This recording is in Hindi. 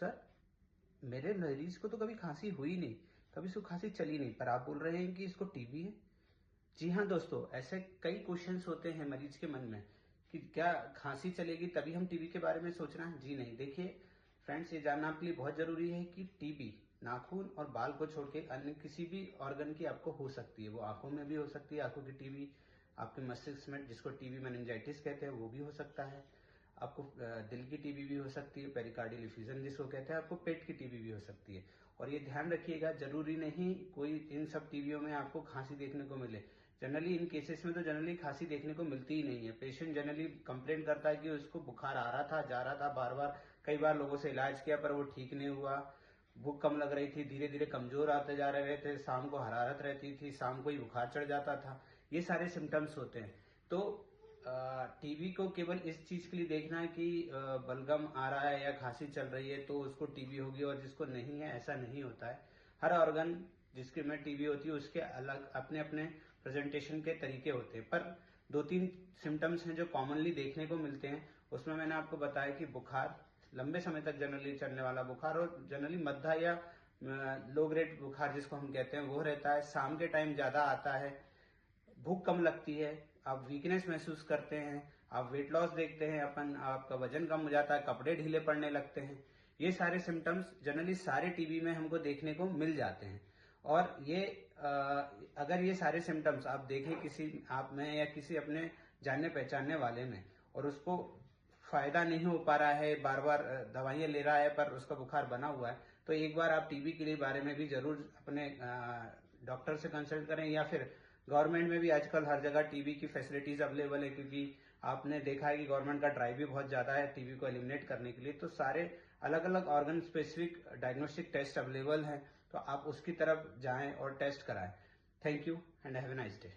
सर मेरे मरीज को तो कभी खांसी हुई नहीं, कभी इसको खांसी चली नहीं, पर आप बोल रहे हैं कि इसको टीबी है। जी हाँ दोस्तों, ऐसे कई क्वेश्चंस होते हैं मरीज के मन में कि क्या खांसी चलेगी तभी हम टीबी के बारे में सोचना है। जी नहीं, देखिए फ्रेंड्स, ये जानना आपके लिए बहुत जरूरी है कि टीबी नाखून और बाल को छोड़ के अन्य किसी भी ऑर्गन की आपको हो सकती है। वो आंखों में भी हो सकती है, आंखों की टीबी, आपके मस्तिष्क में जिसको टीबी मेनिंजाइटिस कहते हैं वो भी हो सकता है, आपको दिल की टीबी भी हो सकती है, पेरिकार्डियल इफ्यूजन जिसको कहते हैं, आपको पेट की टीबी भी हो सकती है। और ये ध्यान रखिएगा, जरूरी नहीं कोई इन सब टीबियों में आपको खांसी देखने को मिले। जनरली इन केसेस में तो जनरली खांसी देखने को मिलती ही नहीं है। पेशेंट जनरली कंप्लेंट करता है कि उसको बुखार आ रहा था, जा रहा था, बार बार कई बार लोगों से इलाज किया पर वो ठीक नहीं हुआ, भूख कम लग रही थी, धीरे धीरे कमजोर आते जा रहे थे, शाम को हरारत रहती थी, शाम को ही बुखार चढ़ जाता था। ये सारे सिम्टम्स होते हैं। तो टीबी को केवल इस चीज के लिए देखना है कि बलगम आ रहा है या खांसी चल रही है तो उसको टीबी होगी, और जिसको नहीं है ऐसा नहीं होता है। हर ऑर्गन जिसके में टीबी होती है उसके अलग अपने अपने प्रेजेंटेशन के तरीके होते हैं। पर दो तीन सिम्टम्स हैं जो कॉमनली देखने को मिलते हैं। उसमें मैंने आपको बताया कि बुखार, लंबे समय तक जनरली चलने वाला बुखार, और जनरली मध्य या लो ग्रेड बुखार जिसको हम कहते हैं वो रहता है, शाम के टाइम ज्यादा आता है, भूख कम लगती है, आप वीकनेस महसूस करते हैं, आप वेट लॉस देखते हैं, आपका वजन कम हो जाता है, कपड़े ढीले पड़ने लगते हैं। ये सारे सिम्टम्स जनरली सारे टीबी में हमको देखने को मिल जाते हैं। और ये अगर ये सारे सिम्टम्स आप देखें किसी आप में या किसी अपने जानने पहचानने वाले में, और उसको फायदा नहीं हो पा रहा है, बार बार दवाइयां ले रहा है पर उसका बुखार बना हुआ है, तो एक बार आप टीबी के लिए बारे में भी जरूर अपने डॉक्टर से कंसल्ट करें। या फिर गवर्नमेंट में भी आजकल हर जगह टीबी की फैसिलिटीज अवेलेबल है, क्योंकि आपने देखा है कि गवर्नमेंट का ड्राइव भी बहुत ज्यादा है टीबी को एलिमिनेट करने के लिए। तो सारे अलग अलग organ specific diagnostic test available हैं, तो आप उसकी तरफ जाएं और टेस्ट कराएं। Thank you and have a nice day.